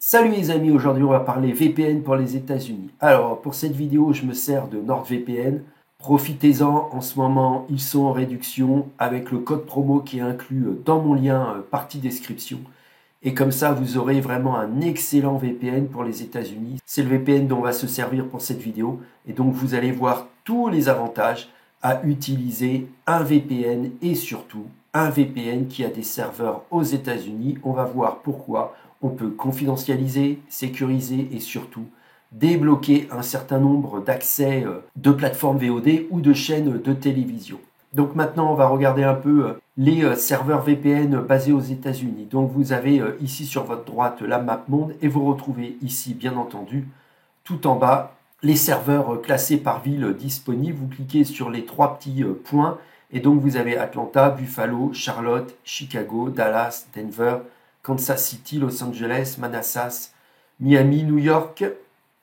Salut les amis, aujourd'hui on va parler VPN pour les États-Unis. Alors pour cette vidéo, je me sers de NordVPN. Profitez-en, en ce moment ils sont en réduction avec le code promo qui est inclus dans mon lien partie description. Et comme ça, vous aurez vraiment un excellent VPN pour les États-Unis. C'est le VPN dont on va se servir pour cette vidéo. Et donc vous allez voir tous les avantages à utiliser un VPN et surtout un VPN qui a des serveurs aux États-Unis. On va voir pourquoi. On peut confidentialiser, sécuriser et surtout débloquer un certain nombre d'accès de plateformes VOD ou de chaînes de télévision. Donc maintenant, on va regarder un peu les serveurs VPN basés aux États-Unis. Donc vous avez ici sur votre droite la map monde et vous retrouvez ici, bien entendu, tout en bas, les serveurs classés par ville disponibles. Vous cliquez sur les trois petits points et donc vous avez Atlanta, Buffalo, Charlotte, Chicago, Dallas, Denver, Kansas City, Los Angeles, Manassas, Miami, New York,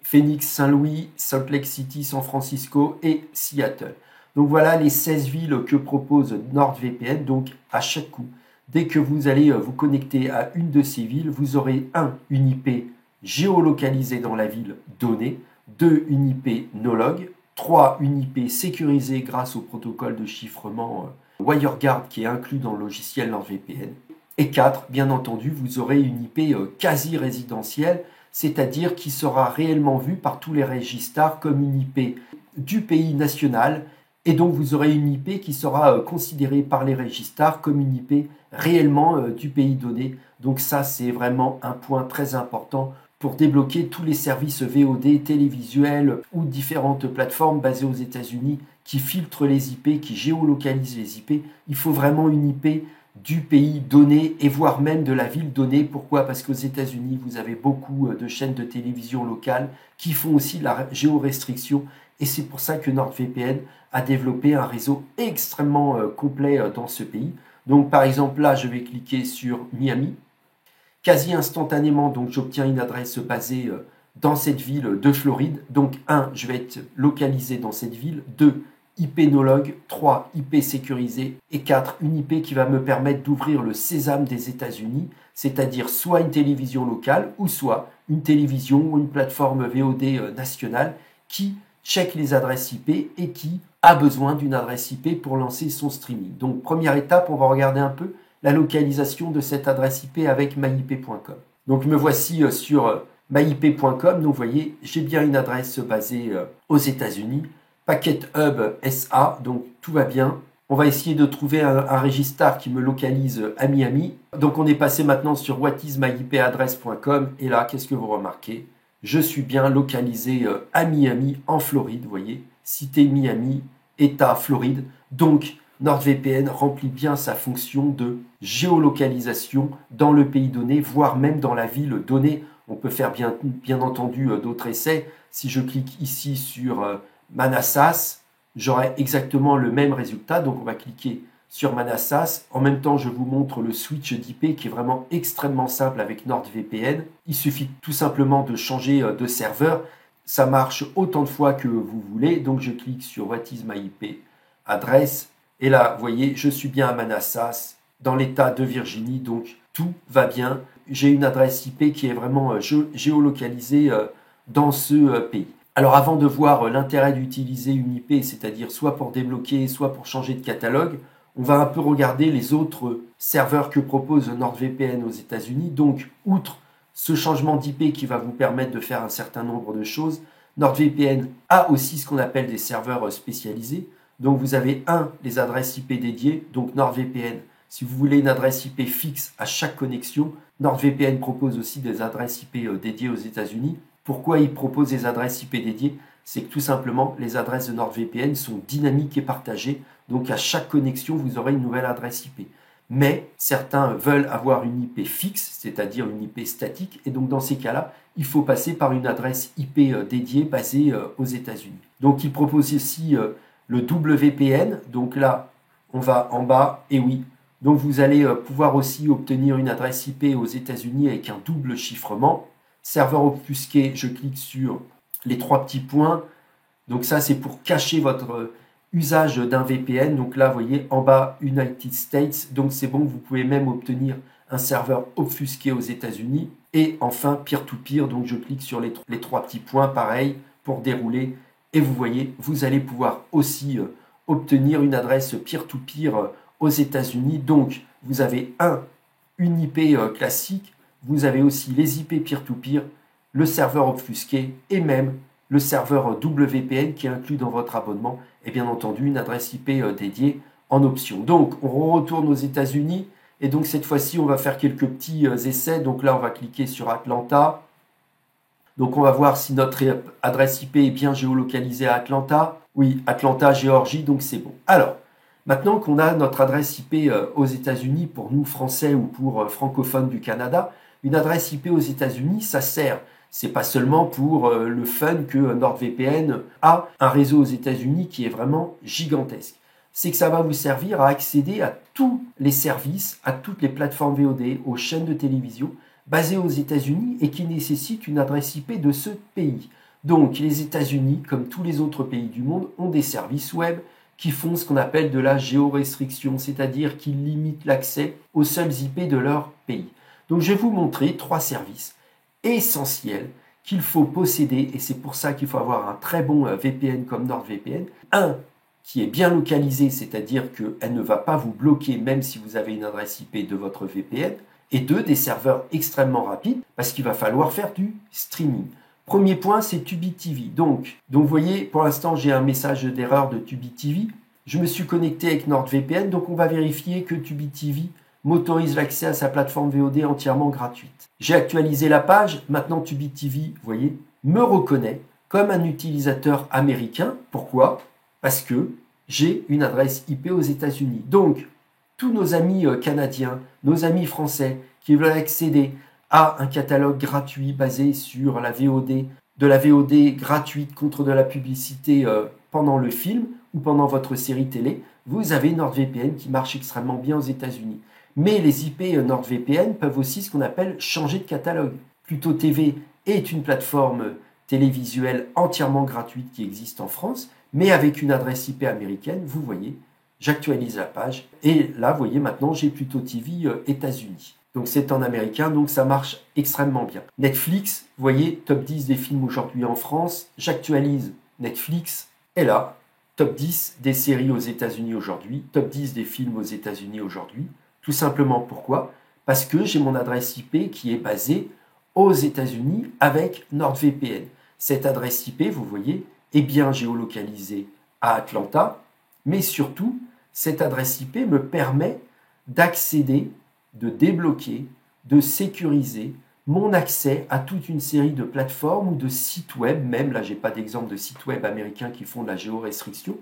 Phoenix, Saint-Louis, Salt Lake City, San Francisco et Seattle. Donc voilà les 16 villes que propose NordVPN. Donc à chaque coup, dès que vous allez vous connecter à une de ces villes, vous aurez une IP géolocalisée dans la ville donnée, 2 une IP no-log, 3 une IP sécurisée grâce au protocole de chiffrement WireGuard qui est inclus dans le logiciel NordVPN. Et 4, bien entendu, vous aurez une IP quasi résidentielle, c'est-à-dire qui sera réellement vue par tous les registrars comme une IP du pays national. Et donc vous aurez une IP qui sera considérée par les registrars comme une IP réellement du pays donné. Donc ça, c'est vraiment un point très important pour débloquer tous les services VOD, télévisuels ou différentes plateformes basées aux États-Unis qui filtrent les IP, qui géolocalisent les IP. Il faut vraiment une IP du pays donné et voire même de la ville donnée. Pourquoi? Parce qu'aux États-Unis, vous avez beaucoup de chaînes de télévision locales qui font aussi la géorestriction et c'est pour ça que NordVPN a développé un réseau extrêmement complet dans ce pays. Donc par exemple là, je vais cliquer sur Miami. Quasi instantanément, donc j'obtiens une adresse basée dans cette ville de Floride. Donc 1, je vais être localisé dans cette ville. 2, IP no-log, 3, IP sécurisé et 4, une IP qui va me permettre d'ouvrir le sésame des États-Unis, c'est-à-dire soit une télévision locale ou soit une télévision ou une plateforme VOD nationale qui check les adresses IP et qui a besoin d'une adresse IP pour lancer son streaming. Donc première étape, on va regarder un peu la localisation de cette adresse IP avec myip.com. Donc me voici sur myip.com. Donc vous voyez, j'ai bien une adresse basée aux États-Unis. Packet Hub SA, donc tout va bien. On va essayer de trouver un registrar qui me localise à Miami. Donc on est passé maintenant sur whatismyipaddress.com et là, qu'est-ce que vous remarquez? Je suis bien localisé à Miami, en Floride, vous voyez, cité Miami, État Floride. Donc NordVPN remplit bien sa fonction de géolocalisation dans le pays donné, voire même dans la ville donnée. On peut faire bien entendu d'autres essais. Si je clique ici sur Manassas, j'aurai exactement le même résultat. Donc on va cliquer sur Manassas. En même temps, je vous montre le switch d'IP qui est vraiment extrêmement simple avec NordVPN. Il suffit tout simplement de changer de serveur. Ça marche autant de fois que vous voulez. Donc je clique sur What is my IP adresse. Et là, vous voyez, je suis bien à Manassas, dans l'état de Virginie. Donc tout va bien. J'ai une adresse IP qui est vraiment géolocalisée dans ce pays. Alors avant de voir l'intérêt d'utiliser une IP, c'est-à-dire soit pour débloquer, soit pour changer de catalogue, on va un peu regarder les autres serveurs que propose NordVPN aux États-Unis. Donc, outre ce changement d'IP qui va vous permettre de faire un certain nombre de choses, NordVPN a aussi ce qu'on appelle des serveurs spécialisés. Donc, vous avez les adresses IP dédiées. Donc, NordVPN, si vous voulez une adresse IP fixe à chaque connexion, NordVPN propose aussi des adresses IP dédiées aux États-Unis. Pourquoi il propose des adresses IP dédiées? C'est que tout simplement, les adresses de NordVPN sont dynamiques et partagées. Donc à chaque connexion, vous aurez une nouvelle adresse IP. Mais certains veulent avoir une IP fixe, c'est-à-dire une IP statique. Et donc dans ces cas-là, il faut passer par une adresse IP dédiée basée aux États-Unis. Donc il propose aussi le WPN. Donc là, on va en bas, et oui. Donc vous allez pouvoir aussi obtenir une adresse IP aux États-Unis avec un double chiffrement. Serveur obfusqué, je clique sur les trois petits points. Donc ça, c'est pour cacher votre usage d'un VPN. Donc là, vous voyez, en bas, United States. Donc c'est bon, vous pouvez même obtenir un serveur obfusqué aux États-Unis. Et enfin, peer-to-peer, donc je clique sur les trois petits points, pareil, pour dérouler. Et vous voyez, vous allez pouvoir aussi obtenir une adresse peer-to-peer aux États-Unis. Donc, vous avez une IP classique, vous avez aussi les IP peer-to-peer, le serveur obfusqué et même le serveur WPN qui est inclus dans votre abonnement et bien entendu une adresse IP dédiée en option. Donc, on retourne aux États-Unis et donc cette fois-ci, on va faire quelques petits essais. Donc là, on va cliquer sur Atlanta. Donc on va voir si notre adresse IP est bien géolocalisée à Atlanta. Oui, Atlanta, Géorgie, donc c'est bon. Alors, maintenant qu'on a notre adresse IP aux États-Unis, pour nous Français ou pour francophones du Canada, une adresse IP aux États-Unis, ça sert. C'est pas seulement pour le fun que NordVPN a un réseau aux États-Unis qui est vraiment gigantesque. C'est que ça va vous servir à accéder à tous les services, à toutes les plateformes VOD, aux chaînes de télévision basées aux États-Unis et qui nécessitent une adresse IP de ce pays. Donc les États-Unis, comme tous les autres pays du monde, ont des services web qui font ce qu'on appelle de la géorestriction, c'est-à-dire qu'ils limitent l'accès aux seuls IP de leur pays. Donc je vais vous montrer 3 services essentiels qu'il faut posséder, et c'est pour ça qu'il faut avoir un très bon VPN comme NordVPN. Un qui est bien localisé, c'est-à-dire qu'elle ne va pas vous bloquer même si vous avez une adresse IP de votre VPN. Et 2, des serveurs extrêmement rapides, parce qu'il va falloir faire du streaming. Premier point, c'est Tubi TV. Donc vous voyez, pour l'instant, j'ai un message d'erreur de Tubi TV. Je me suis connecté avec NordVPN, donc on va vérifier que Tubi TV m'autorise l'accès à sa plateforme VOD entièrement gratuite. J'ai actualisé la page, maintenant Tubi TV, vous voyez, me reconnaît comme un utilisateur américain. Pourquoi ? Parce que j'ai une adresse IP aux États-Unis. Donc, tous nos amis canadiens, nos amis français qui veulent accéder à un catalogue gratuit basé sur la VOD, de la VOD gratuite contre de la publicité pendant le film ou pendant votre série télé, vous avez NordVPN qui marche extrêmement bien aux États-Unis. Mais les IP NordVPN peuvent aussi ce qu'on appelle changer de catalogue. Pluto TV est une plateforme télévisuelle entièrement gratuite qui existe en France, mais avec une adresse IP américaine, vous voyez, j'actualise la page et là, vous voyez, maintenant j'ai Pluto TV États-Unis. Donc c'est en américain, donc ça marche extrêmement bien. Netflix, vous voyez, top 10 des films aujourd'hui en France, j'actualise Netflix et là, top 10 des séries aux États-Unis aujourd'hui, top 10 des films aux États-Unis aujourd'hui. Tout simplement pourquoi ? Parce que j'ai mon adresse IP qui est basée aux États-Unis avec NordVPN. Cette adresse IP, vous voyez, est bien géolocalisée à Atlanta, mais surtout, cette adresse IP me permet d'accéder, de débloquer, de sécuriser mon accès à toute une série de plateformes ou de sites web, même là, je n'ai pas d'exemple de sites web américains qui font de la géorestriction,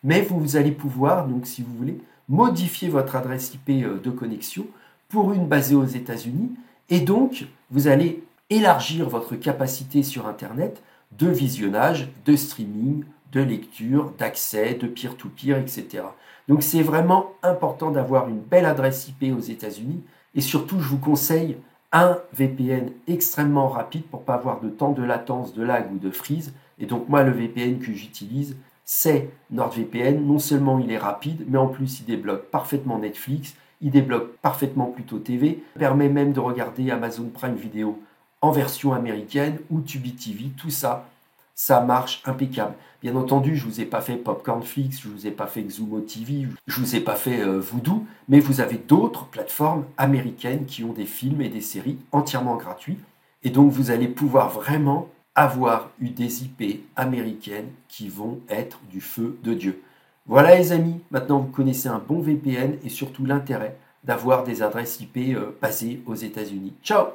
mais vous allez pouvoir, donc si vous voulez, modifier votre adresse IP de connexion pour une basée aux États-Unis, et donc vous allez élargir votre capacité sur Internet de visionnage, de streaming, de lecture, d'accès, de peer-to-peer, etc. Donc c'est vraiment important d'avoir une belle adresse IP aux États-Unis et surtout je vous conseille un VPN extrêmement rapide pour ne pas avoir de temps de latence, de lag ou de freeze. Et donc moi le VPN que j'utilise c'est NordVPN. Non seulement il est rapide mais en plus il débloque parfaitement Netflix, il débloque parfaitement Pluto TV, permet même de regarder Amazon Prime Video en version américaine ou Tubi TV, tout ça, ça marche impeccable. Bien entendu, je ne vous ai pas fait Popcornflix, je ne vous ai pas fait Xumo TV, je ne vous ai pas fait Voodoo, mais vous avez d'autres plateformes américaines qui ont des films et des séries entièrement gratuits. Et donc, vous allez pouvoir vraiment avoir eu des IP américaines qui vont être du feu de Dieu. Voilà les amis, maintenant vous connaissez un bon VPN et surtout l'intérêt d'avoir des adresses IP basées aux États-Unis. Ciao!